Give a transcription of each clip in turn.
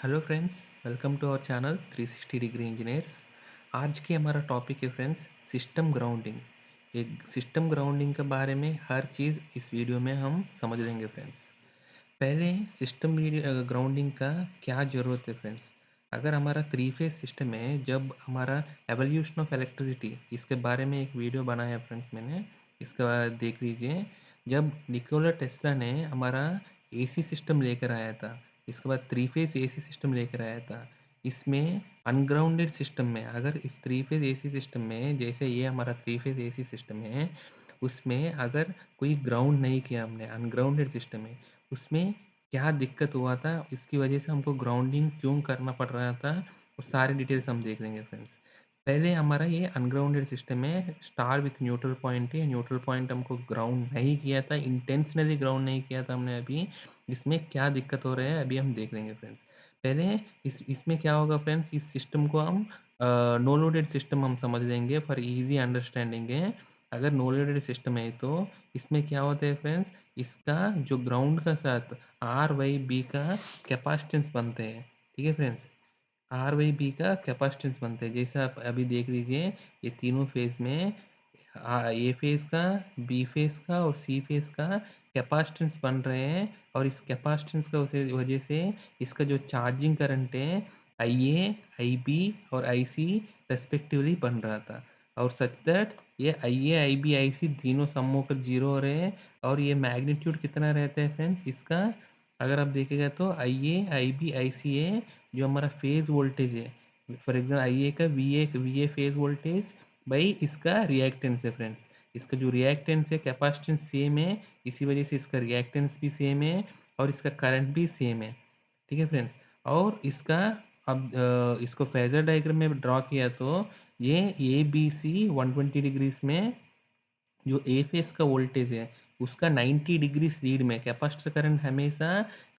Hello friends, welcome to our channel 360 degree engineers. आज की हमारा टॉपिक है फ्रेंड्स सिस्टम ग्राउंडिंग। एक सिस्टम ग्राउंडिंग के बारे में हर चीज़ इस वीडियो में हम समझ लेंगे फ्रेंड्स। पहले सिस्टम ग्राउंडिंग का क्या ज़रूरत है फ्रेंड्स। अगर हमारा थ्री फेज सिस्टम है, जब हमारा एवोल्यूशन ऑफ इलेक्ट्रिसिटी इसके बारे में एक वीडियो बनाया फ्रेंड्स मैंने, इसका देख लीजिए। जब निकोला टेस्ला ने हमारा एसी सिस्टम लेकर आया था, इसके बाद थ्री फेज एसी सिस्टम लेकर आया था। इसमें अनग्राउंडेड सिस्टम में, अगर इस थ्री फेज एसी सिस्टम में जैसे ये हमारा थ्री फेज एसी सिस्टम है, उसमें अगर कोई ग्राउंड नहीं किया हमने, अनग्राउंडेड सिस्टम है, उसमें क्या दिक्कत हुआ था, इसकी वजह से हमको ग्राउंडिंग क्यों करना पड़ रहा था, वो सारे डिटेल्स हम देख लेंगे फ्रेंड्स। पहले हमारा ये अनग्राउंडेड सिस्टम है, स्टार विथ न्यूट्रल पॉइंट है। न्यूट्रल पॉइंट हमको ग्राउंड नहीं किया था, इंटेंशनली ग्राउंड नहीं किया था हमने। अभी इसमें क्या दिक्कत हो रहा है अभी हम देख लेंगे फ्रेंड्स। पहले इसमें क्या होगा फ्रेंड्स, इस सिस्टम को हम नो लोडेड सिस्टम हम समझ लेंगे फॉर इजी अंडरस्टैंडिंग है। अगर नो लोडेड सिस्टम है तो इसमें क्या होता है फ्रेंड्स, इसका जो ग्राउंड का साथ आर वाई बी का कैपेसिटेंस बनते हैं। ठीक है फ्रेंड्स, आर वाई बी का कैपेसिटेंस बनते हैं। जैसे आप अभी देख लीजिए, ये तीनों फेज में ए फेज का, बी फेज का और सी फेज का कैपेसिटेंस बन रहे हैं। और इस कैपेसिटेंस का वजह से इसका जो चार्जिंग करंट है, आई ए, आई बी और आई सी रेस्पेक्टिवली बन रहा था। और सच दैट ये आई ए, आई बी, आई सी तीनों सम होकर जीरो हो रहे हैं। और ये मैग्नीट्यूड कितना रहता है फ्रेंड्स इसका, अगर आप देखेगा तो आई ए, आई बी, आई सी ए जो हमारा फेज वोल्टेज है। फॉर एग्जाम्पल आई ए का वी ए फेज वोल्टेज भाई इसका रिएक्टेंस है फ्रेंड्स। इसका जो रिएक्टेंस है, कैपेसिटेंस सेम है, इसी वजह से इसका रिएक्टेंस भी सेम है और इसका करंट भी सेम है। ठीक है फ्रेंड्स। और इसका अब इसको फेजर डायग्राम में ड्रॉ किया तो ये ए बी सी 120 में जो ए फेस का वोल्टेज है उसका 90 डिग्री लीड में, कैपेसिटर करंट हमेशा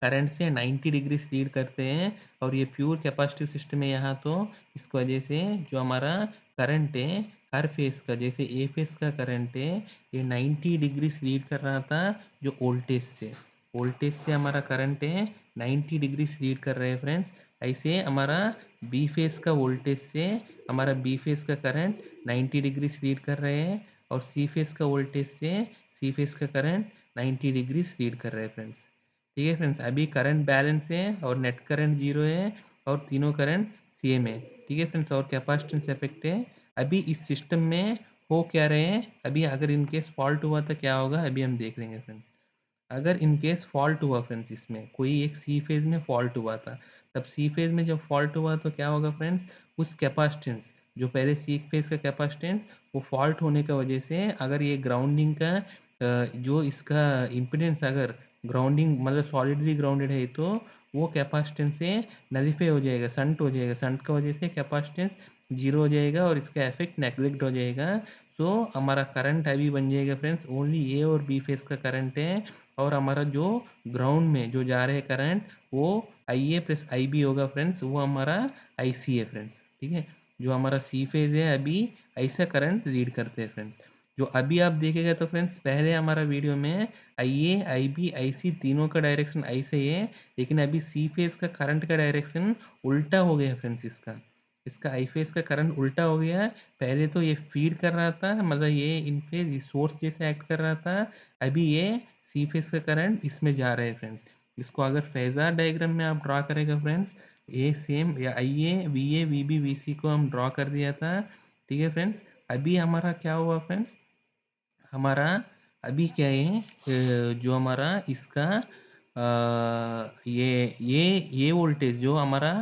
करंट से 90 डिग्री लीड करते हैं। और ये प्योर कैपेसिटिव सिस्टम है यहाँ, तो इस वजह से जो हमारा करंट है हर फेस का, जैसे ए फेस का करंट है ये 90 डिग्री लीड कर रहा था जो वोल्टेज से हमारा करंट है 90 डिग्री लीड कर रहे हैं फ्रेंड्स। ऐसे हमारा बी फेस का वोल्टेज से हमारा बी फेस का करंट 90 डिग्री लीड कर रहे हैं। और सी फेस का वोल्टेज से सी फेस का करंट 90 डिग्री लीड कर रहे हैं फ्रेंड्स। ठीक है फ्रेंड्स, अभी करंट बैलेंस है और नेट करंट जीरो है और तीनों करंट सेम है। ठीक है फ्रेंड्स, और कैपेसिटेंस इफेक्ट है। अभी इस सिस्टम में हो क्या रहे हैं, अभी अगर इनकेस फॉल्ट हुआ तो क्या होगा अभी हम देख लेंगे फ्रेंड्स। अगर इन केस फॉल्ट हुआ फ्रेंड्स, इसमें कोई एक सी फेज में फॉल्ट हुआ था, तब सी फेज में जब फॉल्ट हुआ तो क्या होगा फ्रेंड्स, उस कैपेसिटेंस जो पहले सी फेज का कैपेसिटेंस वो फॉल्ट होने का वजह से, अगर ये ग्राउंडिंग का जो इसका इम्पिडेंस अगर ग्राउंडिंग मतलब सॉलिडली ग्राउंडेड है तो वो कैपेसिटेंस से नलीफाई हो जाएगा, संट हो जाएगा। संट का वजह से कैपेसिटेंस जीरो हो जाएगा और इसका इफेक्ट नेग्लेक्ट हो जाएगा। सो हमारा करंट अभी बन जाएगा फ्रेंड्स, ओनली ए और बी फेस का करंट है। और हमारा जो ग्राउंड में जो जा रहे हैं करंट वो आई ए प्लस आई बी होगा फ्रेंड्स, वो हमारा आई सी है फ्रेंड्स। ठीक है, जो हमारा सी फेज है अभी ऐसा करंट लीड करते हैं फ्रेंड्स। जो अभी आप देखेगा तो फ्रेंड्स, पहले हमारा वीडियो में आई ए, आई बी, आई सी तीनों का डायरेक्शन ऐसे ही है, लेकिन अभी सी फेज का करंट का डायरेक्शन उल्टा हो गया फ्रेंड्स। इसका इसका आई फेज का करंट उल्टा हो गया। पहले तो ये फीड कर रहा था, मतलब ये इन फेज सोर्स जैसे एक्ट कर रहा था, अभी ये सी फेज का करंट इसमें जा रहा है फ्रेंड्स। इसको अगर फेज़र डायग्राम में आप ड्रा करेगा फ्रेंड्स, ये सेम या I A, V A, V B, V C को हम ड्रॉ कर दिया था। ठीक है फ्रेंड्स, अभी हमारा क्या हुआ फ्रेंड्स, हमारा अभी क्या है जो हमारा इसका ये वोल्टेज जो हमारा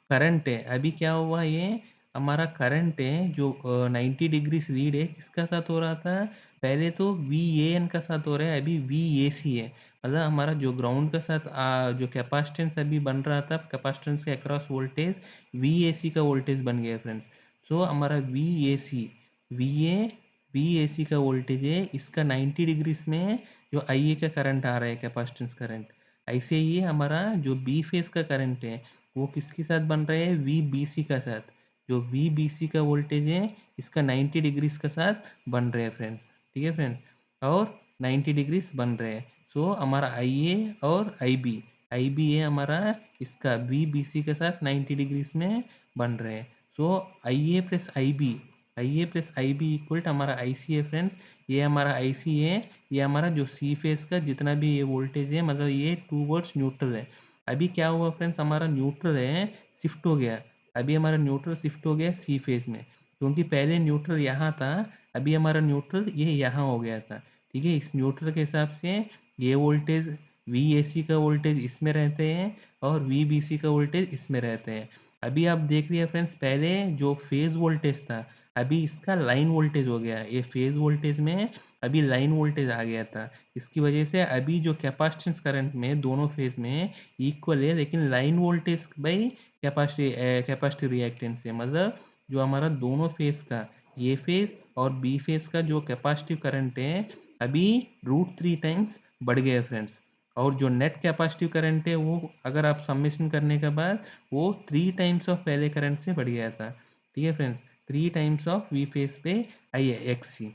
करंट है, अभी क्या हुआ, ये हमारा करंट है जो 90 डिग्री लीड है, किसका साथ हो रहा था, पहले तो वी ए एन का साथ हो रहा है, अभी वी ए सी है। मतलब हमारा जो ग्राउंड का साथ जो कैपेसिटेंस अभी बन रहा था, कैपेसिटेंस के across voltage V A C का वोल्टेज बन गया फ्रेंड्स। सो हमारा V A C, V A B A C का वोल्टेज है, इसका 90 डिग्रीज में जो आई ए का करंट आ रहा है, कैपेसिटेंस करंट। ऐसे ही हमारा जो बी फेस का करंट है वो किसके साथ बन रहा है, वी बी सी का साथ। जो वी बी सी का वोल्टेज है इसका 90 डिग्रीज का साथ बन रहे हैं फ्रेंड्स। ठीक है फ्रेंड्स, और 90 डिग्रीज बन रहे हैं। सो हमारा आई ए और आई बी, IBA हमारा इसका VBC के साथ 90 डिग्रीज में बन रहे हैं। So IA plus IB equal to हमारा IC है फ्रेंड्स। ये हमारा IC है, ये हमारा जो C फेस का जितना भी ये वोल्टेज है, मतलब ये टूवर्ड्स न्यूट्रल है। अभी क्या हुआ फ्रेंड्स, हमारा न्यूट्रल है शिफ्ट हो गया। अभी हमारा न्यूट्रल शिफ्ट हो गया C फेस में, क्योंकि पहले न्यूट्रल यहाँ था, अभी हमारा न्यूट्रल ये यहाँ हो गया था। ठीक है, इस न्यूट्रल के हिसाब से ये वोल्टेज VAC का वोल्टेज इसमें रहते हैं और VBC का वोल्टेज इसमें रहते हैं। अभी आप देख रहे हैं फ्रेंड्स, पहले जो फेज वोल्टेज था, अभी इसका लाइन वोल्टेज हो गया। ये फेज वोल्टेज में अभी लाइन वोल्टेज आ गया था। इसकी वजह से अभी जो कैपेसिटेंस करंट में दोनों फेज में इक्वल है, लेकिन line voltage by capacitive reactance है। मतलब जो हमारा दोनों फेज का, ए फेज और बी फेज का जो कैपेसिटिव करंट है, अभी √3 टाइम्स बढ़ गया फ्रेंड्स। और जो नेट कैपेसिटिव करंट है वो अगर आप समेशन करने के बाद वो 3 टाइम्स ऑफ पहले करंट से बढ़ गया था। ठीक है friends, 3 times of V phase पे IXC,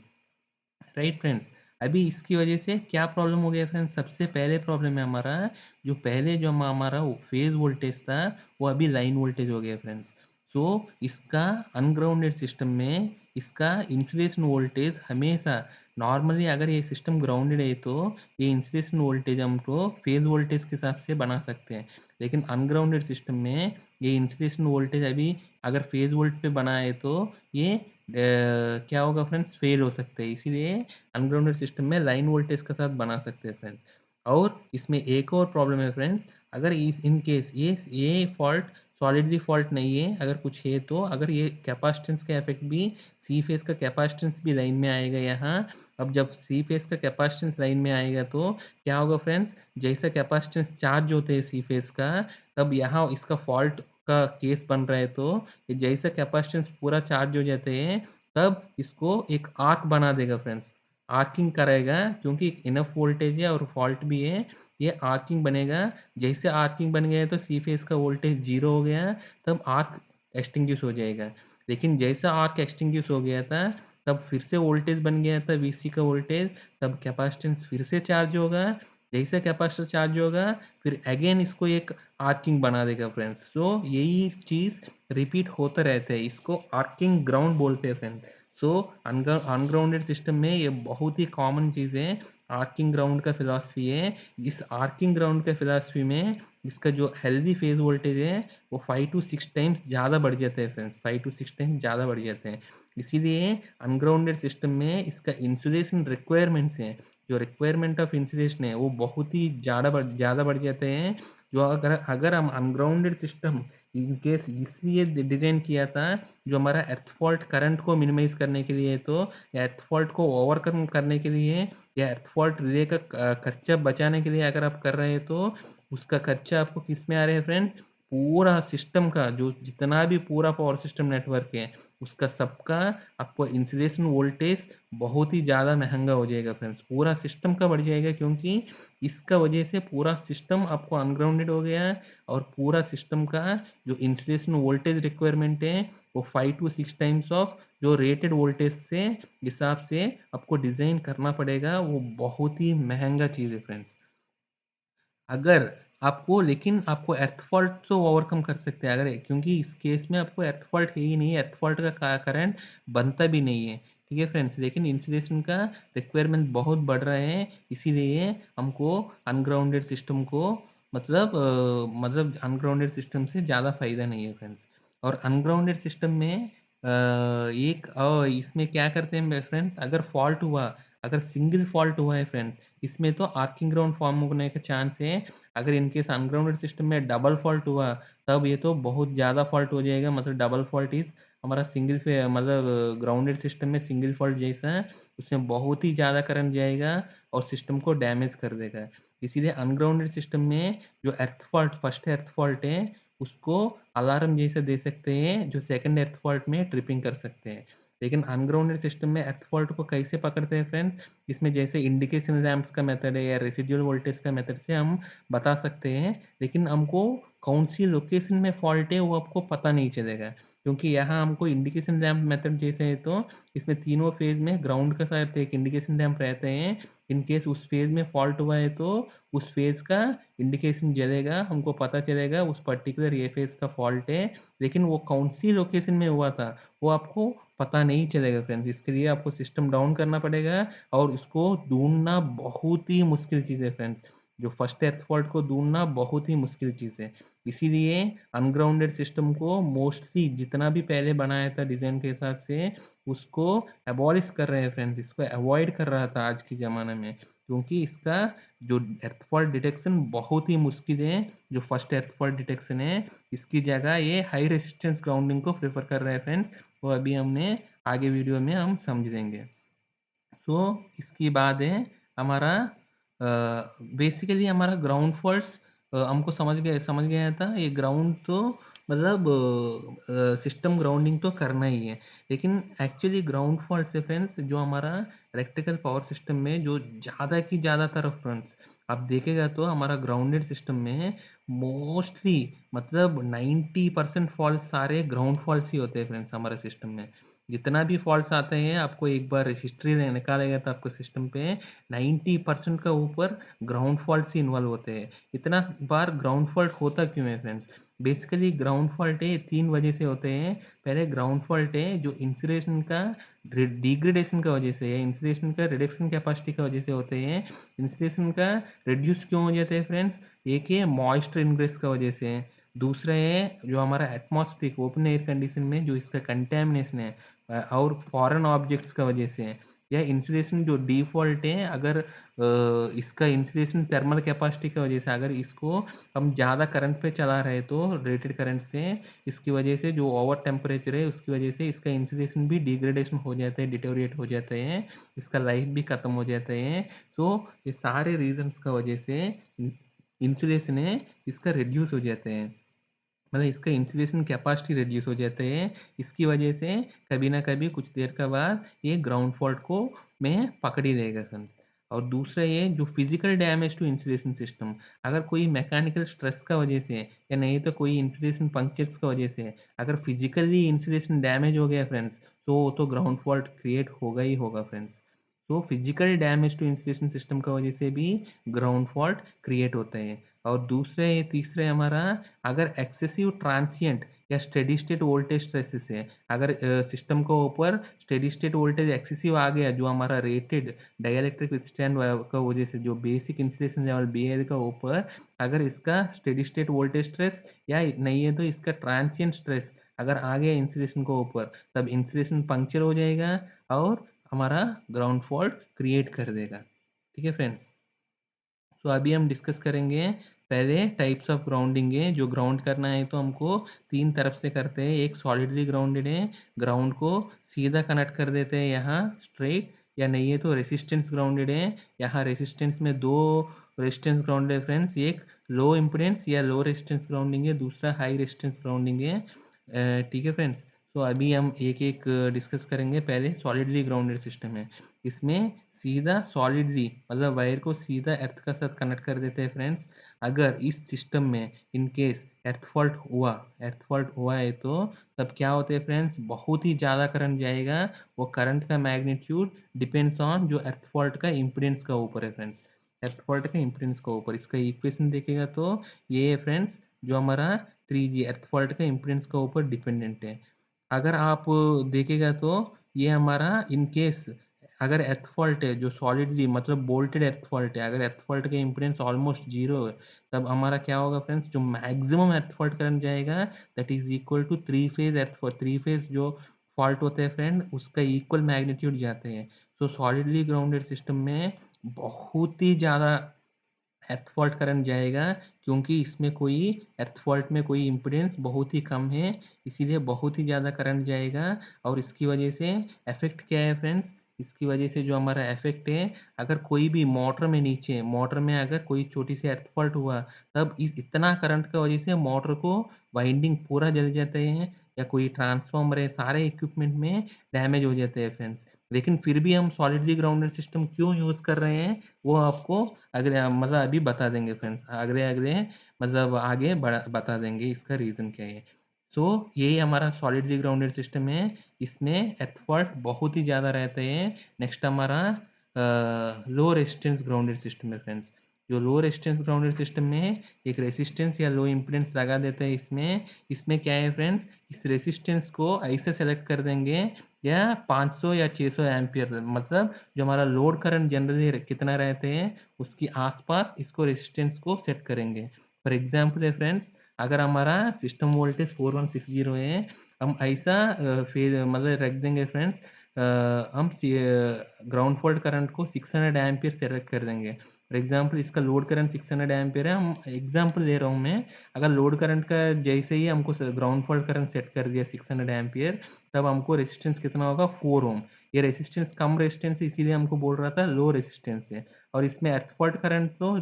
राइट फ्रेंड्स। अभी इसकी वजह से क्या प्रॉब्लम हो गया फ्रेंड्स, सबसे पहले प्रॉब्लम है हमारा जो पहले जो हमारा फेज वोल्टेज था वो अभी लाइन वोल्टेज हो गया फ्रेंड्स। सो इसका अनग्राउंडेड सिस्टम में इसका इंसुलेशन वोल्टेज हमेशा, नॉर्मली अगर ये सिस्टम ग्राउंडेड है तो ये इंसुलेशन वोल्टेज हम तो फेज वोल्टेज के हिसाब से बना सकते हैं, लेकिन अनग्राउंडेड सिस्टम में ये इंसुलेशन वोल्टेज अभी अगर फेज वोल्ट पे बना है तो ये क्या होगा फ्रेंड्स, फेल हो सकते हैं। इसीलिए अनग्राउंडेड सिस्टम में लाइन वोल्टेज के साथ बना सकते हैं फ्रेंड्स। और इसमें एक और प्रॉब्लम है फ्रेंड्स, अगर इस इन केस ये फॉल्ट सॉलिडली फॉल्ट नहीं है, अगर कुछ है तो अगर ये कैपेसिटेंस का इफेक्ट भी, सी फेस का कैपेसिटेंस भी लाइन में आएगा यहाँ। अब जब सी फेस का कैपेसिटेंस लाइन में आएगा तो क्या होगा फ्रेंड्स, जैसा कैपेसिटेंस चार्ज होते हैं सी फेस का, तब यहाँ इसका फॉल्ट का केस बन रहा है तो ये जैसा कैपेसिटेंस पूरा चार्ज हो जाते हैं तब इसको एक आर्क बना देगा फ्रेंड्स, आर्किंग करेगा, क्योंकि इनफ वोल्टेज है और फॉल्ट भी है, ये आर्किंग बनेगा। जैसे आर्किंग बन गया तो सी फेस का वोल्टेज 0 हो गया, तब आर्क एक्सटिंग्विश हो जाएगा। लेकिन जैसा आर्क एक्सटिंग्विश हो गया था तब फिर से वोल्टेज बन गया था VC का वोल्टेज, तब कैपेसिटेंस फिर से चार्ज होगा। जैसे कैपेसिटर चार्ज होगा फिर अगेन इसको एक आर्किंग बना देगा फ्रेंड्स। सो यही चीज़ रिपीट होता रहता है, इसको आर्किंग ग्राउंड बोलते हैं फ्रेंड्स। सो अनग्राउंडेड सिस्टम में ये बहुत ही कॉमन चीज़ है, आर्किंग ग्राउंड का फिलॉसफी है। इस आर्किंग ग्राउंड के फिलॉसफी में इसका जो हेल्दी फेज वोल्टेज है वो 5 to 6 टाइम्स ज़्यादा बढ़ जाते हैं फ्रेंड्स, 5 to 6 टाइम्स ज़्यादा बढ़ जाते हैं। इसीलिए अनग्राउंडेड सिस्टम में इसका इंसुलेशन रिक्वायरमेंट्स हैं, जो रिक्वायरमेंट ऑफ इंसुलेशन है वो बहुत ही ज़्यादा बढ़ जाते हैं। जो अगर अगर हम अनग्राउंडेड सिस्टम इन केस इसलिए डिज़ाइन किया था जो हमारा अर्थ फॉल्ट करंट को मिनिमाइज करने के लिए, तो अर्थ फॉल्ट को ओवरकम करने के लिए या अर्थ फॉल्ट रिले का खर्चा बचाने के लिए अगर आप कर रहे हैं तो उसका खर्चा आपको किस में आ रहा है फ्रेंड्स, पूरा सिस्टम का जो जितना भी पूरा पावर सिस्टम नेटवर्क है उसका सबका आपको इंसुलेशन वोल्टेज बहुत ही ज़्यादा महंगा हो जाएगा फ्रेंड्स, पूरा सिस्टम का बढ़ जाएगा, क्योंकि इसका वजह से पूरा सिस्टम आपको अनग्राउंडेड हो गया है और पूरा सिस्टम का जो इंसुलेशन वोल्टेज रिक्वायरमेंट है वो 5 to 6 टाइम्स ऑफ जो रेटेड वोल्टेज से हिसाब से आपको डिज़ाइन करना पड़ेगा। वो बहुत ही महंगा चीज़ है फ्रेंड्स। अगर आपको, लेकिन आपको अर्थ फॉल्ट तो ओवरकम कर सकते हैं अगर, क्योंकि इस केस में आपको अर्थ फॉल्ट है ही नहीं, अर्थ फॉल्ट का करंट बनता भी नहीं है। ठीक है फ्रेंड्स, लेकिन इंसुलेशन का रिक्वायरमेंट बहुत बढ़ रहा है, इसीलिए हमको अनग्राउंडेड सिस्टम को मतलब अनग्राउंडेड सिस्टम से ज़्यादा फायदा नहीं है फ्रेंड्स। और अनग्राउंडेड सिस्टम में इसमें क्या करते हैं फ्रेंड्स, अगर फॉल्ट हुआ, अगर सिंगल फॉल्ट हुआ है फ्रेंड्स, इसमें तो आर्किंग ग्राउंड फॉर्म होने का चांस है। अगर इनकेस अनग्राउंडेड सिस्टम में डबल फॉल्ट हुआ तब ये तो बहुत ज़्यादा फॉल्ट हो जाएगा। मतलब डबल फॉल्ट इज हमारा सिंगल पे मतलब ग्राउंडेड सिस्टम में सिंगल फॉल्ट जैसा है, उसमें बहुत ही ज़्यादा करंट जाएगा और सिस्टम को डैमेज कर देगा। इसीलिए अनग्राउंडेड सिस्टम में जो अर्थ फॉल्ट, फर्स्ट अर्थ फॉल्ट है उसको अलार्म जैसे दे सकते हैं, जो सेकंड अर्थ फॉल्ट में ट्रिपिंग कर सकते हैं। लेकिन अनग्राउंडेड सिस्टम में अर्थ फॉल्ट को कैसे पकड़ते हैं फ्रेंड्स, इसमें जैसे इंडिकेशन लैंप्स का मेथड है या रेसिडुअल वोल्टेज का मेथड से हम बता सकते हैं, लेकिन हमको कौन सी लोकेशन में फॉल्ट है वो आपको पता नहीं चलेगा, क्योंकि यहाँ हमको इंडिकेशन लैंप मेथड जैसे है तो इसमें तीनों फेज में ग्राउंड के साथ एक इंडिकेशन लैंप रहते हैं, इन केस उस फेज़ में फॉल्ट हुआ है तो उस फेज़ का इंडिकेशन जलेगा, हमको पता चलेगा उस पर्टिकुलर ये फेज़ का फॉल्ट है, लेकिन वो कौन-सी लोकेशन में हुआ था, वो आपको पता नहीं चलेगा फ्रेंड्स। इसके लिए आपको सिस्टम डाउन करना पड़ेगा और इसको ढूँढना बहुत ही मुश्किल चीज़ है फ्रेंड्स। जो फर्स्ट एर्थ फॉल्ट को ढूँढना बहुत ही मुश्किल चीज़ है। इसीलिए अनग्राउंडेड सिस्टम को मोस्टली जितना भी पहले बनाया था डिज़ाइन के हिसाब से, उसको एबॉलिश कर रहे हैं फ्रेंड्स, इसको अवॉइड कर रहा था आज के ज़माने में। क्योंकि इसका जो एर्थ फॉल्ट डिटेक्शन बहुत ही मुश्किल है, जो फर्स्ट एर्थ फॉल्ट डिटेक्शन है, इसकी जगह ये हाई रेजिस्टेंस ग्राउंडिंग को प्रेफ़र कर रहे हैं फ्रेंड्स। वो अभी हमने आगे वीडियो में हम समझेंगे। सो इसके बाद है हमारा बेसिकली हमारा ग्राउंड फॉल्ट्स हमको समझ गया था ये ग्राउंड तो मतलब सिस्टम ग्राउंडिंग तो करना ही है, लेकिन एक्चुअली ग्राउंड फॉल्ट से फ्रेंड्स जो हमारा इलेक्ट्रिकल पावर सिस्टम में जो ज़्यादा की ज़्यादातर फ्रेंड्स आप देखेगा तो हमारा ग्राउंडेड सिस्टम में मोस्टली मतलब 90% फॉल्ट सारे ग्राउंड फॉल्ट्स ही होते हैं फ्रेंड्स हमारे सिस्टम में। जितना भी फॉल्ट्स आते हैं आपको एक बार हिस्ट्री निकालेगा तो आपको सिस्टम पे 90% का ऊपर ग्राउंड फॉल्ट्स ही इन्वॉल्व होते हैं। इतना बार ग्राउंड फॉल्ट होता क्यों है फ्रेंड्स? बेसिकली ग्राउंड फॉल्ट है 3 वजह से होते हैं। पहले ग्राउंड फॉल्ट है जो इंसुलेशन का डिग्रेडेशन का वजह से है, इंसुलेशन का रिडक्शन कैपेसिटी की वजह से होते हैं। इंसुलेशन का रिड्यूस क्यों हो जाता है फ्रेंड्स? एक है मॉइस्चर इनग्रेस का वजह से है। दूसरा है जो हमारा एटमॉस्फेरिक ओपन एयर कंडीशन में जो इसका कंटेमिनेशन है और फॉरेन ऑब्जेक्ट्स का वजह से है। यह इंसुलेशन जो डिफ़ॉल्ट है अगर इसका इंसुलेशन थर्मल कैपेसिटी की वजह से अगर इसको हम ज़्यादा करंट पे चला रहे तो रेटेड करंट से इसकी वजह से जो ओवर टेम्परेचर है उसकी वजह से इसका इंसुलेशन भी डिग्रेडेशन हो जाता है, डिटेरियोरेट हो जाते हैं, इसका लाइफ भी ख़त्म हो जाते हैं। तो ये सारे रीज़न्स का वजह से इंसुलेशन है इसका रिड्यूस हो जाते हैं। मतलब इसका इंसुलेशन कैपेसिटी रिड्यूस हो जाते हैं। इसकी वजह से कभी ना कभी कुछ देर के बाद ये ग्राउंड फॉल्ट को में पकड़ ही लेगा सन। और दूसरा ये जो physical damage to insulation system, अगर कोई मैकेनिकल स्ट्रेस का वजह से या नहीं तो कोई इंसुलेशन पंक्चर्स का वजह से अगर फिजिकली इंसुलेशन डैमेज हो गया फ्रेंड्स, तो वो तो ग्राउंड फॉल्ट क्रिएट होगा ही होगा फ्रेंड्स। तो physical damage to insulation system की वजह से भी ग्राउंड फॉल्ट क्रिएट होते हैं। और दूसरे तीसरे हमारा अगर एक्सेसिव ट्रांसिएंट या स्टेडी स्टेट वोल्टेज स्ट्रेसेस है, अगर सिस्टम के ऊपर स्टेडी स्टेट वोल्टेज एक्सेसिव आ गया जो हमारा रेटेड डाइलेक्ट्रिक विथस्टैंड का वजह से जो बेसिक इंसुलेशन लेवल BL का ऊपर अगर इसका स्टेडी स्टेट वोल्टेज स्ट्रेस या नहीं है तो इसका ट्रांसिएंट स्ट्रेस अगर आ गया इंसुलेशन के ऊपर, तब इंसुलेशन पंक्चर हो जाएगा और हमारा ग्राउंड फॉल्ट क्रिएट कर देगा। ठीक है फ्रेंड्स? तो अभी हम डिस्कस करेंगे पहले टाइप्स ऑफ ग्राउंडिंग है। जो ग्राउंड करना है तो हमको 3 तरफ से करते हैं। एक सॉलिडली ग्राउंडेड है, ग्राउंड को सीधा कनेक्ट कर देते हैं यहाँ स्ट्रेट, या नहीं है तो रेसिस्टेंस ग्राउंडेड है। यहाँ रेसिस्टेंस में 2 रेजिस्टेंस ग्राउंड है फ्रेंड्स, एक लो इम्पीडेंस या लो रेजिस्टेंस ग्राउंडिंग है, दूसरा हाई रेजिस्टेंस ग्राउंडिंग है। ठीक है फ्रेंड्स? तो अभी हम एक-एक डिस्कस करेंगे। पहले सॉलिडली ग्राउंडेड सिस्टम है। इसमें सीधा सॉलिडली मतलब वायर को सीधा अर्थ का साथ कनेक्ट कर देते हैं फ्रेंड्स। अगर इस सिस्टम में इन केस अर्थ फॉल्ट हुआ है तो तब क्या होते हैं फ्रेंड्स, बहुत ही ज़्यादा करंट जाएगा। वो करंट का मैग्नीट्यूड डिपेंड्स ऑन जो अर्थ फॉल्ट का इम्पीडेंस का ऊपर है फ्रेंड्स। अर्थ फॉल्ट का इम्पीडेंस का ऊपर इसका इक्वेशन देखेगा तो ये है फ्रेंड्स, जो हमारा 3G अर्थ फॉल्ट का इम्पीडेंस का ऊपर डिपेंडेंट है। अगर आप देखेगा तो ये हमारा इन केस अगर एर्थ फॉल्ट है जो सॉलिडली मतलब बोल्टेड एर्थ फॉल्ट है, अगर एर्थ फॉल्ट का इम्पीडेंस ऑलमोस्ट जीरो है, तब हमारा क्या होगा फ्रेंड्स, जो मैक्सिमम एर्थ फॉल्ट करंट जाएगा that is equal to three phase जो फॉल्ट होते हैं फ्रेंड उसका इक्वल मैग्नीट्यूड जाते हैं। सो सॉलिडली ग्राउंडेड सिस्टम में बहुत ही ज़्यादा एर्थ फॉल्ट करंट जाएगा, क्योंकि इसमें कोई एर्थ फॉल्ट में कोई इम्पीडेंस बहुत ही कम है, इसीलिए बहुत ही ज़्यादा करंट जाएगा। और इसकी वजह से इफ़ेक्ट क्या है फ्रेंड्स, इसकी वजह से जो हमारा इफ़ेक्ट है, अगर कोई भी मोटर में अगर कोई छोटी सी एर्थ फॉल्ट हुआ, तब इस इतना करंट की वजह से मोटर को वाइंडिंग पूरा जल जाते हैं, या कोई ट्रांसफॉर्मर है, सारे इक्विपमेंट में डैमेज हो जाते हैं फ्रेंड्स। लेकिन फिर भी हम सॉलिडली ग्राउंडेड सिस्टम क्यों यूज़ कर रहे हैं, वो आपको अगले मतलब अभी बता देंगे फ्रेंड्स, अगले-अगले मतलब आगे बढ़ा बता देंगे इसका रीज़न क्या है। सो यही हमारा सॉलिडली ग्राउंडेड सिस्टम है, इसमें एर्थ फॉल्ट बहुत ही ज़्यादा रहते हैं। नेक्स्ट हमारा लो रेजिस्टेंस ग्राउंडेड सिस्टम है फ्रेंड्स। जो लो रेजिस्टेंस ग्राउंडेड सिस्टम में एक रेजिस्टेंस या लो इम्पीडेंस लगा देते हैं इसमें क्या है फ्रेंड्स, इस रेजिस्टेंस को ऐसे सेलेक्ट कर देंगे या 500 या 600 एम्पियर, मतलब जो हमारा लोड करंट जनरली कितना रहते हैं उसके आसपास इसको रेजिस्टेंस को सेट करेंगे। फॉर एग्जांपल है फ्रेंड्स, अगर हमारा सिस्टम वोल्टेज 4160 है, हम ऐसा फेज मतलब रख देंगे फ्रेंड्स, हम ग्राउंड फॉल्ट करंट को 600 एम्पियर सेलेक्ट कर देंगे। फॉर एग्जांपल इसका लोड करंट 600 एम्पियर है, हम एग्जांपल ले रहा हूँ मैं। अगर लोड करंट का जैसे ही हमको ग्राउंड फॉल्ट करंट सेट कर दिया 600 एम्पियर, तब हमको रेजिस्टेंस कितना होगा, 4 ओम। ये रेजिस्टेंस कम रेजिस्टेंस है, इसीलिए हमको बोल रहा था लो रेजिस्टेंस है। और इसमें अर्थ फॉल्ट करंट तो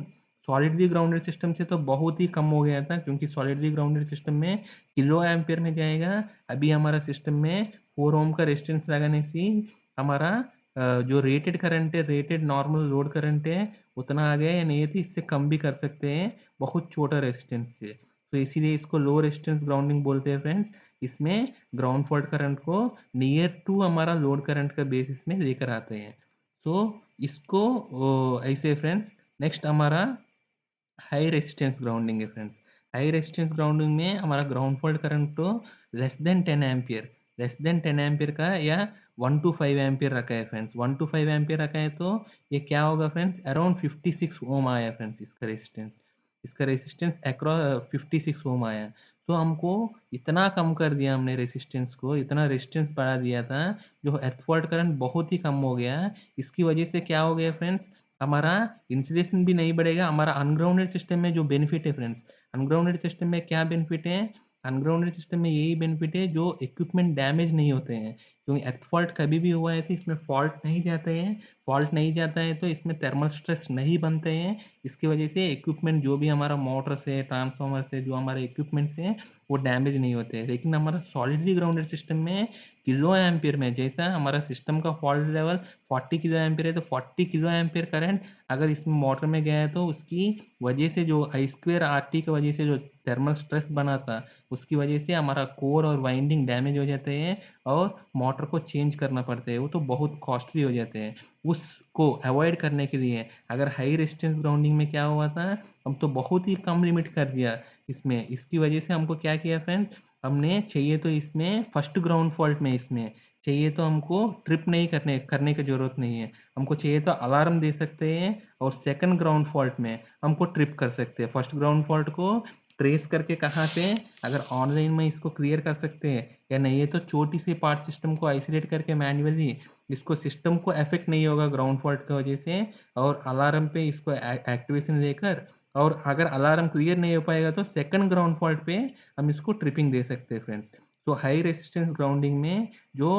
सॉलिडली ग्राउंडेड सिस्टम से तो बहुत ही कम हो गया था, क्योंकि सॉलिडली ग्राउंडेड सिस्टम में किलो एम्पियर में जाएगा। अभी हमारा सिस्टम में 4 ओम का रेजिस्टेंस लगाने से हमारा जो रेटेड करंट है, रेटेड नॉर्मल लोड करंट है, उतना आ गया या नहीं है, तो इससे कम भी कर सकते हैं बहुत छोटा रेजिस्टेंस से। तो इसीलिए इसको लो रेजिस्टेंस ग्राउंडिंग बोलते हैं फ्रेंड्स। इसमें ग्राउंड फॉल्ट करंट को नियर टू हमारा लोड करंट का बेसिस में लेकर आते हैं। तो इसको ऐसे फ्रेंड्स। नेक्स्ट हमारा हाई रेजिस्टेंस ग्राउंडिंग है फ्रेंड्स। हाई रेजिस्टेंस ग्राउंडिंग में हमारा ग्राउंड फॉल्ट करंट तो लेस देन 10 एम्पियर का या 1 to 5 एम्पियर रखा है फ्रेंड्स। 1 to 5 एम्पियर रखा है तो ये क्या होगा फ्रेंड्स, अराउंड 56 ओम आया फ्रेंड्स इसका रेजिस्टेंस अक्रॉस 56 ओम आया। तो हमको इतना कम कर दिया हमने रेजिस्टेंस को, इतना रेजिस्टेंस बढ़ा दिया था, जो अर्थ फॉल्ट करंट बहुत ही कम हो गया। इसकी वजह से क्या हो गया फ्रेंड्स, हमारा इंसुलेशन भी नहीं बढ़ेगा। हमारा अनग्राउंडेड सिस्टम में जो बेनिफिट है फ्रेंड्स, अनग्राउंडेड सिस्टम में क्या बेनिफिट है, अनग्राउंडेड सिस्टम में यही बेनिफिट है, जो इक्विपमेंट डैमेज नहीं होते हैं। क्योंकि अर्थ फॉल्ट कभी भी हुआ है तो इसमें फॉल्ट नहीं जाता है तो इसमें थर्मल स्ट्रेस नहीं बनते हैं। इसकी वजह से इक्विपमेंट जो भी हमारा मोटर से, ट्रांसफार्मर से, जो हमारे इक्विपमेंट्स हैं वो डैमेज नहीं होते हैं। लेकिन हमारा सॉलिडली ग्राउंडेड सिस्टम में किलो एम्पियर में, जैसा हमारा सिस्टम का फॉल्ट लेवल 40 किलो एम्पियर है, तो 40 किलो एम्पियर करंट अगर इसमें मोटर में गया है तो उसकी वजह से जो I2RT की वजह से जो थर्मल स्ट्रेस बना था, उसकी वजह से हमारा कोर और वाइंडिंग डैमेज हो जाते हैं और मोटर को चेंज करना पड़ता है, वो तो बहुत कॉस्टली हो जाते हैं। उसको अवॉइड करने के लिए अगर हाई रेजिस्टेंस ग्राउंडिंग में क्या हुआ था, हम तो बहुत ही कम लिमिट कर दिया इसमें। इसकी वजह से हमको क्या किया फ्रेंड्स, हमने चाहिए तो इसमें फर्स्ट ग्राउंड फॉल्ट में इसमें चाहिए तो हमको ट्रिप नहीं करने की ज़रूरत नहीं है। हमको चाहिए तो अलार्म दे सकते हैं, और सेकंड ग्राउंड फॉल्ट में हमको ट्रिप कर सकते हैं। फर्स्ट ग्राउंड फॉल्ट को ट्रेस करके कहाँ पे, अगर ऑनलाइन में इसको क्लियर कर सकते हैं या नहीं है तो छोटी सी पार्ट सिस्टम को आइसोलेट करके मैन्युअली, इसको सिस्टम को इफेक्ट नहीं होगा ग्राउंड फॉल्ट की वजह से, और अलार्म पे इसको एक्टिवेशन लेकर, और अगर अलार्म क्लियर नहीं हो पाएगा तो सेकंड ग्राउंड फॉल्ट पे हम इसको ट्रिपिंग दे सकते हैं फ्रेंड्स। तो हाई रेजिस्टेंस ग्राउंडिंग में जो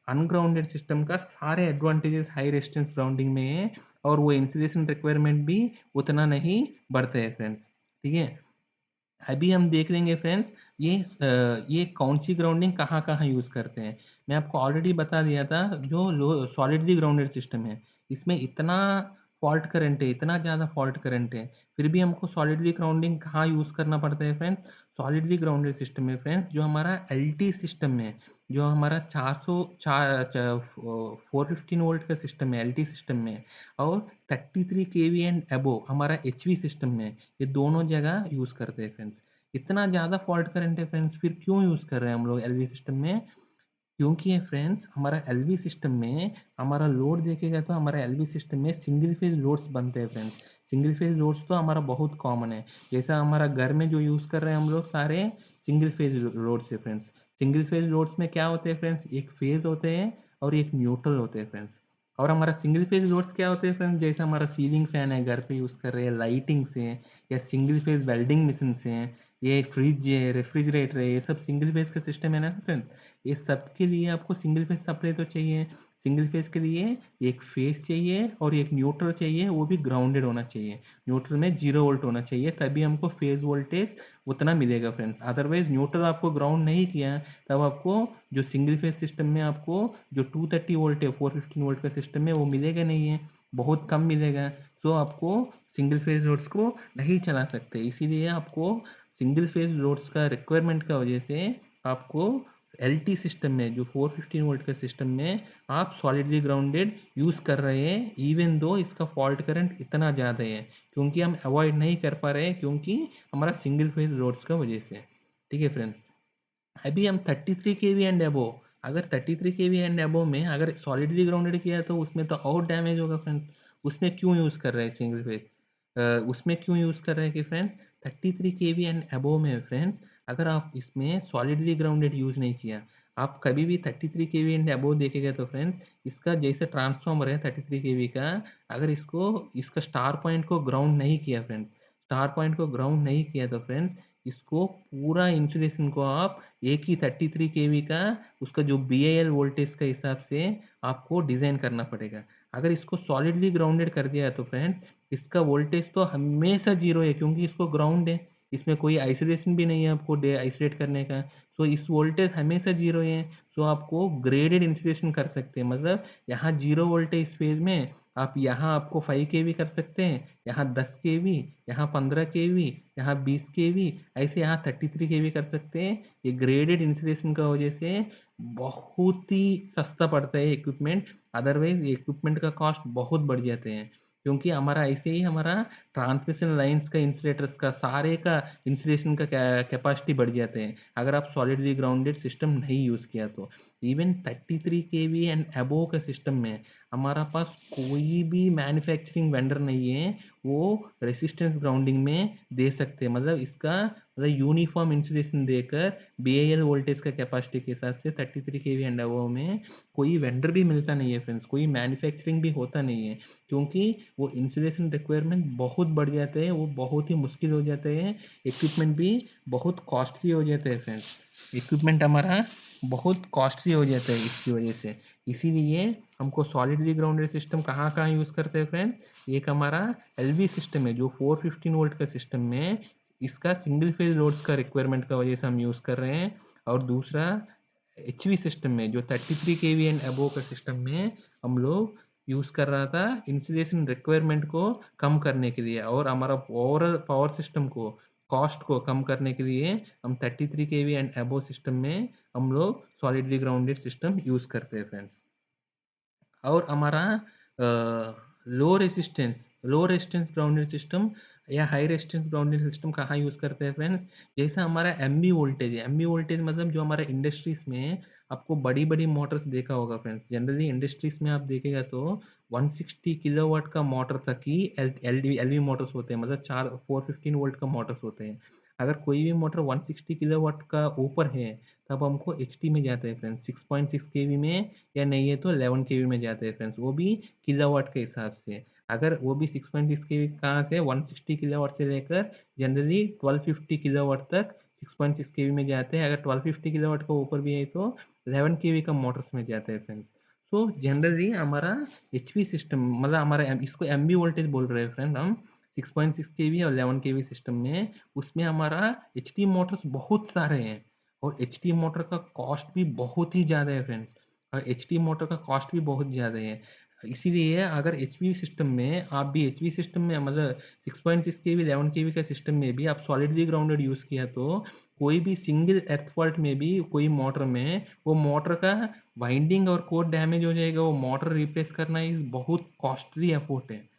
अनग्राउंडेड सिस्टम का सारे एडवांटेजेस हाई रेजिस्टेंस ग्राउंडिंग में है, और वो इंसुलेशन रिक्वायरमेंट भी उतना नहीं बढ़ते हैं फ्रेंड्स। ठीक है, अभी हम देख लेंगे फ्रेंड्स, ये कौन सी ग्राउंडिंग कहाँ कहाँ यूज़ करते हैं। मैं आपको ऑलरेडी बता दिया था, जो लो सॉलिडली ग्राउंडेड सिस्टम है इसमें इतना फॉल्ट करंट है, इतना ज़्यादा फॉल्ट करंट है, फिर भी हमको सॉलिडली ग्राउंडिंग कहाँ यूज़ करना पड़ता है फ्रेंड्स। सॉलिडली ग्राउंडेड सिस्टम में फ्रेंड्स, जो हमारा LT सिस्टम है, जो हमारा 415 वोल्ट का सिस्टम है LT सिस्टम में, और 33 kV एंड अबोव हमारा HV सिस्टम में, ये दोनों जगह यूज़ करते हैं फ्रेंड्स। इतना ज़्यादा फॉल्ट करंट है फ्रेंड्स, फिर क्यों यूज़ कर रहे हैं हम लोग एलवी सिस्टम में, क्योंकि ये फ्रेंड्स हमारा एलवी सिस्टम में हमारा लोड देखेगा तो हमारा एलवी सिस्टम में सिंगल फेज लोड्स बनते हैं फ्रेंड्स। सिंगल फेज लोड्स तो हमारा बहुत कॉमन है, जैसा हमारा घर में जो यूज़ कर रहे हैं हम लोग सारे सिंगल फेज लोड्स है फ्रेंड्स। सिंगल फेज लोड्स में क्या होते हैं फ्रेंड्स, एक फेज होते हैं और एक न्यूट्रल होते हैं फ्रेंड्स। और हमारा सिंगल फेज लोड्स क्या होते हैं फ्रेंड्स, जैसे हमारा सीलिंग फैन है घर पे यूज़ कर रहे हैं, लाइटिंग से, या सिंगल फेज वेल्डिंग मशीन से, ये फ्रिज है, रेफ्रिजरेटर है, ये सब सिंगल फेज का सिस्टम है ना फ्रेंड्स। ये सब के लिए आपको सिंगल फेज सप्लाई तो चाहिए। सिंगल फेज के लिए एक फेज चाहिए और एक न्यूट्रल चाहिए, वो भी ग्राउंडेड होना चाहिए। न्यूट्रल में 0 वोल्ट होना चाहिए, तभी हमको फेज वोल्टेज उतना मिलेगा फ्रेंड्स। अदरवाइज न्यूट्रल आपको ग्राउंड नहीं किया, तब आपको जो सिंगल फेज सिस्टम में आपको जो 230 वोल्ट है, 415 वोल्ट का सिस्टम है, वो मिलेगा नहीं है, बहुत कम मिलेगा। सो आपको सिंगल फेज लोड्स को नहीं चला सकते, इसीलिए आपको सिंगल फेज लोड्स का रिक्वायरमेंट का वजह से आपको एलटी सिस्टम में जो 415 वोल्ट का सिस्टम में आप सॉलिडली ग्राउंडेड यूज़ कर रहे हैं, इवन दो इसका फॉल्ट करंट इतना ज़्यादा है, क्योंकि हम अवॉइड नहीं कर पा रहे हैं क्योंकि हमारा सिंगल फेज लोड्स का वजह से। ठीक है फ्रेंड्स, अभी हम 33 केवी एंड अबो, अगर 33 केवी एंड अबो में अगर सॉलिडली ग्राउंडेड किया तो उसमें तो और डैमेज होगा फ्रेंड्स। उसमें क्यों यूज़ कर रहे हैं सिंगल फेज, उसमें क्यों यूज़ कर रहे हैं कि फ्रेंड्स 33 केवी एंड अबो में फ्रेंड्स, अगर आप इसमें सॉलिडली ग्राउंडेड यूज़ नहीं किया, आप कभी भी 33 केवी एंड अबो देखेगा तो फ्रेंड्स इसका जैसे ट्रांसफार्मर है 33 केवी का, अगर इसको इसका स्टार पॉइंट को ग्राउंड नहीं किया फ्रेंड्स, स्टार पॉइंट को ग्राउंड नहीं किया तो फ्रेंड्स इसको पूरा इंसुलेशन को आप एक ही 33 केवी का उसका जो BAL वोल्टेज का हिसाब से आपको डिज़ाइन करना पड़ेगा। अगर इसको सॉलिडली ग्राउंडेड कर दिया तो फ्रेंड्स इसका वोल्टेज तो हमेशा जीरो है, क्योंकि इसको ग्राउंड है, इसमें कोई आइसोलेशन भी नहीं है आपको डे आइसोलेट करने का। सो इस वोल्टेज हमेशा जीरो है। सो आपको ग्रेडेड इंसुलेशन कर सकते हैं, मतलब यहाँ जीरो वोल्टेज इस फेज में आप यहाँ आपको 5 केवी कर सकते हैं, यहाँ 10 केवी, यहाँ 15 केवी, यहाँ 20 केवी, ऐसे यहाँ 33 केवी कर सकते हैं। ये ग्रेडेड इंसुलेशन का वजह से बहुत ही सस्ता पड़ता है इक्विपमेंट, अदरवाइज इक्विपमेंट का कॉस्ट बहुत बढ़ जाते हैं, क्योंकि हमारा ऐसे ही हमारा ट्रांसमिशन लाइंस का इंसुलेटर्स का सारे का इंसुलेशन का कैपेसिटी बढ़ जाते हैं अगर आप सॉलिडली ग्राउंडेड सिस्टम नहीं यूज़ किया तो। इवन 33 केवी एंड अबोव का सिस्टम में हमारा पास कोई भी मैन्युफैक्चरिंग वेंडर नहीं है वो रेसिस्टेंस ग्राउंडिंग में दे सकते हैं, मतलब इसका मतलब यूनिफॉर्म इंसुलेशन देकर BAL वोल्टेज का कैपेसिटी के हिसाब से 33 केवी एंड अबव में कोई वेंडर भी मिलता नहीं है फ्रेंड्स, कोई मैन्युफैक्चरिंग भी होता नहीं है, क्योंकि वो इंसुलेशन रिक्वायरमेंट बहुत बढ़ जाते हैं, वो बहुत ही मुश्किल हो जाते हैं, इक्विपमेंट भी बहुत कॉस्टली हो जाते हैं फ्रेंड्स, इक्विपमेंट हमारा बहुत कॉस्टली हो जाता है इसकी वजह से। इसीलिए हमको सॉलिडली ग्राउंडेड सिस्टम कहाँ कहाँ यूज़ करते हैं फ्रेंड्स, एक हमारा LV सिस्टम है जो 415 वोल्ट का सिस्टम में इसका सिंगल फेज लोड्स का रिक्वायरमेंट का वजह से हम यूज़ कर रहे हैं, और दूसरा HV सिस्टम में जो 33 केवी एंड अबोव का सिस्टम में हम लोग यूज़ कर रहा था इंसुलेशन रिक्वायरमेंट को कम करने के लिए, और हमारा ओवरऑल पावर सिस्टम को कॉस्ट को कम करने के लिए हम 33 केवी एंड अबोव सिस्टम में हम लोग सॉलिडली ग्राउंडेड सिस्टम यूज़ करते हैं फ्रेंड्स। और हमारा लो रेजिस्टेंस ग्राउंडेड सिस्टम या हाई रेजिस्टेंस ग्राउंडेड सिस्टम कहाँ यूज़ करते हैं फ्रेंड्स, जैसे हमारा MV वोल्टेज है, MV वोल्टेज मतलब जो हमारा इंडस्ट्रीज में आपको बड़ी बड़ी मोटर्स देखा होगा फ्रेंड्स, जनरली इंडस्ट्रीज में आप देखेगा तो 160 किलोवाट का मोटर तक ही एल वी मोटर्स होते हैं, मतलब 415 वोल्ट का मोटर्स होते हैं। अगर कोई भी मोटर 160 किलोवाट का ऊपर है तब हमको HT में जाते हैं फ्रेंड्स, 6.6 केवी में, या नहीं है तो 11 केवी में जाते हैं फ्रेंड्स, वो भी किलोवाट के हिसाब से। अगर वो भी 6.6 केवी कहाँ से 160 किलोवाट से लेकर जनरली 1250 किलोवाट तक 6.6 केवी में जाते हैं, अगर 1250 किलोवाट का ऊपर भी है तो 11 केवी का मोटर्स में जाते हैं फ्रेंड्स। सो जनरली हमारा HP सिस्टम मतलब हमारा इसको MB वोल्टेज बोल रहे हैं फ्रेंड हम, 6.6 केवी और 11 केवी सिस्टम में, उसमें हमारा HT मोटर्स बहुत सारे हैं, और HT मोटर का कॉस्ट भी बहुत ही ज़्यादा है फ्रेंड्स, और HT मोटर का कॉस्ट भी बहुत ज़्यादा है। इसीलिए अगर HV सिस्टम में आप भी HV सिस्टम में मतलब 6.6 केवी 11 केवी का सिस्टम में भी आप सॉलिडली ग्राउंडेड यूज़ किया तो कोई भी सिंगल एर्थ फॉल्ट में भी कोई मोटर में वो मोटर का वाइंडिंग और कोर डैमेज हो जाएगा, वो मोटर रिप्लेस करना इज बहुत कॉस्टली एफर्ट है,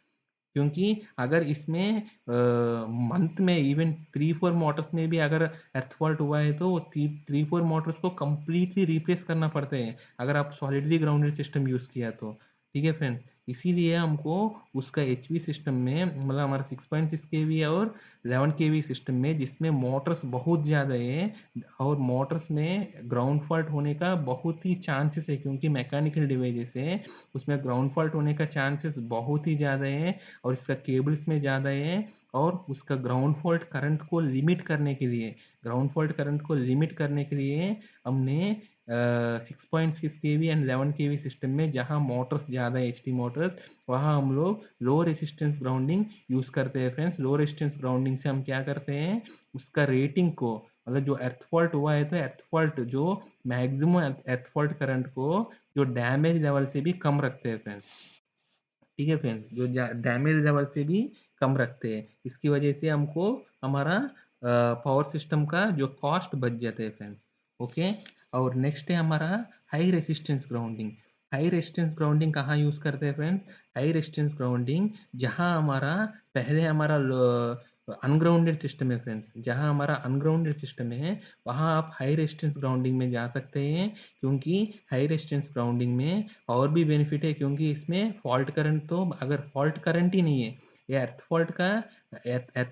क्योंकि अगर इसमें मंथ में इवन 3-4 मोटर्स में भी अगर अर्थ फॉल्ट हुआ है तो 3-4 मोटर्स को कंप्लीटली रिप्लेस करना पड़ते हैं अगर आप सॉलिडली ग्राउंडेड सिस्टम यूज़ किया तो। ठीक है फ्रेंड्स, इसीलिए हमको उसका HV सिस्टम में मतलब हमारा 6.6 केवी और 11 केवी सिस्टम में जिसमें मोटर्स बहुत ज़्यादा है, और मोटर्स में ग्राउंड फॉल्ट होने का बहुत ही चांसेस है, क्योंकि मैकेनिकल डिवाइसेस है उसमें ग्राउंड फॉल्ट होने का चांसेस बहुत ही ज़्यादा है, और इसका केबल्स में ज़्यादा है, और उसका ग्राउंड फॉल्ट करंट को लिमिट करने के लिए हमने 6.6 केवी एंड 11 केवी सिस्टम में जहाँ मोटर्स ज़्यादा है HT मोटर्स, वहाँ हम लोग लो रेजिस्टेंस ग्राउंडिंग यूज़ करते हैं फ्रेंड्स। लो रेजिस्टेंस ग्राउंडिंग से हम क्या करते हैं उसका रेटिंग को मतलब जो अर्थ फॉल्ट हुआ है तो अर्थ फॉल्ट जो मैक्सिमम अर्थ फॉल्ट करंट को जो डैमेज लेवल से भी कम रखते हैं फ्रेंड्स। ठीक है फ्रेंड्स, जो डैमेज लेवल से भी कम रखते हैं, इसकी वजह से हमको हमारा पावर सिस्टम का जो कॉस्ट बच जाता है फ्रेंड्स। ओके, और नेक्स्ट है हमारा high resistance grounding. High resistance grounding कहाँ यूज़ करते हैं फ्रेंड्स? हाई रेसिस्टेंस ग्राउंडिंग जहाँ हमारा पहले हमारा अनग्राउंडेड सिस्टम है फ्रेंड्स, जहाँ हमारा अनग्राउंडेड सिस्टम है वहाँ आप हाई रेसिस्टेंस ग्राउंडिंग में जा सकते हैं, क्योंकि हाई रेसिस्टेंस ग्राउंडिंग में और भी बेनिफिट है, क्योंकि इसमें फॉल्ट करंट, तो अगर फॉल्ट करंट ही नहीं है, या अर्थ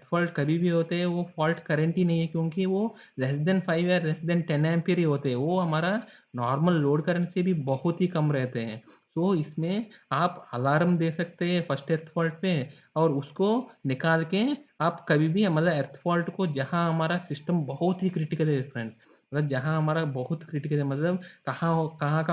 फॉल्ट कभी भी होते हैं, वो फॉल्ट करंट ही नहीं है, क्योंकि वो लेस देन 5 या लेस देन 10 एम्पियर ही होते हैं, वो हमारा नॉर्मल लोड करंट से भी बहुत ही कम रहते हैं। तो इसमें आप अलार्म दे सकते हैं फर्स्ट अर्थ फॉल्ट पे, और उसको निकाल के आप कभी भी मतलब अर्थ फॉल्ट को, जहाँ हमारा सिस्टम बहुत ही क्रिटिकल है फ्रेंड्स, मतलब जहाँ हमारा बहुत क्रिटिकल है, मतलब कहाँ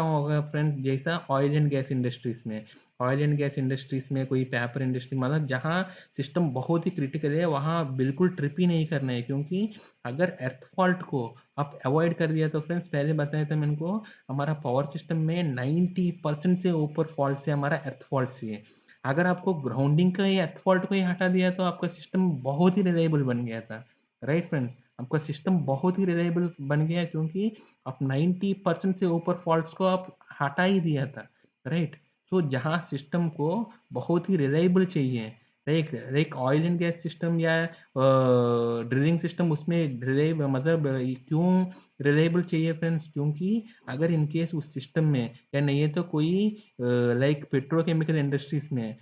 होगा फ्रेंड्स, जैसा ऑयल एंड गैस इंडस्ट्रीज में, ऑयल एंड गैस इंडस्ट्रीज में, कोई पेपर इंडस्ट्री, मतलब जहाँ सिस्टम बहुत ही क्रिटिकल है वहाँ बिल्कुल ट्रिप ही नहीं करना है, क्योंकि अगर अर्थ फॉल्ट को आप अवॉइड कर दिया तो फ्रेंड्स, पहले बताया था मैंने को, हमारा पावर सिस्टम में 90% से ऊपर फॉल्ट से हमारा अर्थ फॉल्ट से है। अगर आपको ग्राउंडिंग का या अर्थ फॉल्ट को ही हटा दिया तो आपका सिस्टम बहुत ही रिलायबल बन गया था। राइट फ्रेंड्स, आपका सिस्टम बहुत ही रिलायबल बन गया, क्योंकि आप 90% से ऊपर फॉल्ट्स को आप हटा ही दिया था। राइट, तो जहाँ सिस्टम को बहुत ही रिलायबल चाहिए, like like oil and gas system या ड्रिलिंग सिस्टम, उसमें रिलायबल मतलब क्यों रिलायबल चाहिए फ्रेंड्स, क्योंकि अगर इन केस उस सिस्टम में, या नहीं है तो कोई लाइक पेट्रोकेमिकल इंडस्ट्रीज में,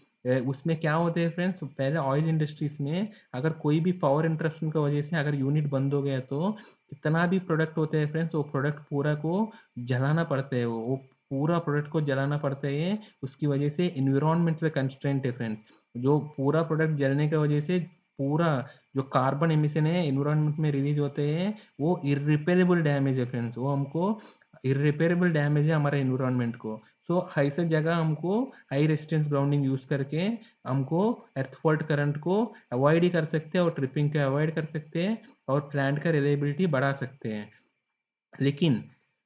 उसमें क्या होते हैं फ्रेंड्स, पहले ऑयल इंडस्ट्रीज में अगर कोई भी पावर इंटरप्शन की वजह से अगर यूनिट बंद हो गया तो कितना भी प्रोडक्ट होते हैं फ्रेंड्स, वो प्रोडक्ट पूरा को जलाना पड़ता है, वो पूरा प्रोडक्ट को जलाना पड़ता है, उसकी वजह से इन्वायरमेंटल कंस्ट्रेंट है फ्रेंड्स, जो पूरा प्रोडक्ट जलने की वजह से पूरा जो कार्बन एमिशन है इन्वायरमेंट में रिलीज होते हैं, वो इरिपेरेबल डैमेज है फ्रेंड्स, वो हमको इरिपेरेबल डैमेज है हमारे इन्वायरमेंट को। सो ऐसे जगह हमको हाई रेजिस्टेंस ग्राउंडिंग यूज करके हमको अर्थ फॉल्ट करंट को अवॉइड ही कर सकते हैं, और ट्रिपिंग को अवॉइड कर सकते हैं, और प्लांट का रिलायबिलिटी बढ़ा सकते हैं। लेकिन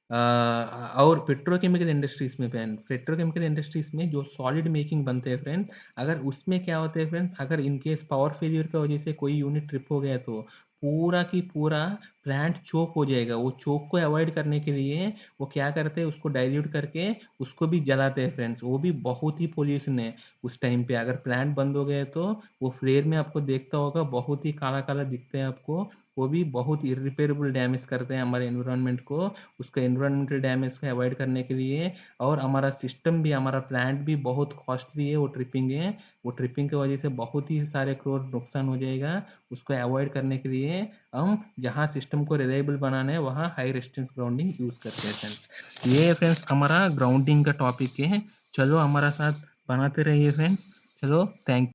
और पेट्रोकेमिकल इंडस्ट्रीज में फ्रेंड, पेट्रोकेमिकल इंडस्ट्रीज में जो सॉलिड मेकिंग बनते हैं फ्रेंड, अगर उसमें क्या होता है फ्रेंड्स, अगर इन केस पावर फेलियर की वजह से कोई यूनिट ट्रिप हो गया तो पूरा की पूरा प्लांट चोक हो जाएगा। वो चोक को अवॉइड करने के लिए वो क्या करते हैं, उसको डाइल्यूट करके उसको भी जलाते हैं फ्रेंड्स, वो भी बहुत ही पोल्यूशन है उस टाइम पे। अगर प्लांट बंद हो गए तो वो फ्लेयर में आपको देखता होगा बहुत ही काला काला दिखते हैं आपको, वो भी बहुत इरिपेरेबल डैमेज करते हैं हमारे एनवायरनमेंट को। उसका एनवायरमेंटल डैमेज को अवॉइड करने के लिए, और हमारा सिस्टम भी, हमारा प्लांट भी बहुत कॉस्टली है, वो ट्रिपिंग है, वो ट्रिपिंग की वजह से बहुत ही सारे करोड़ नुकसान हो जाएगा। उसको अवॉइड करने के लिए हम जहाँ सिस्टम को रिलायबल बनाना है वहाँ हाई रेजिस्टेंस ग्राउंडिंग यूज़ करते हैं फ्रेंड्स। ये फ्रेंड्स हमारा ग्राउंडिंग का टॉपिक है। चलो हमारा साथ बनाते रहिए फ्रेंड्स। चलो, थैंक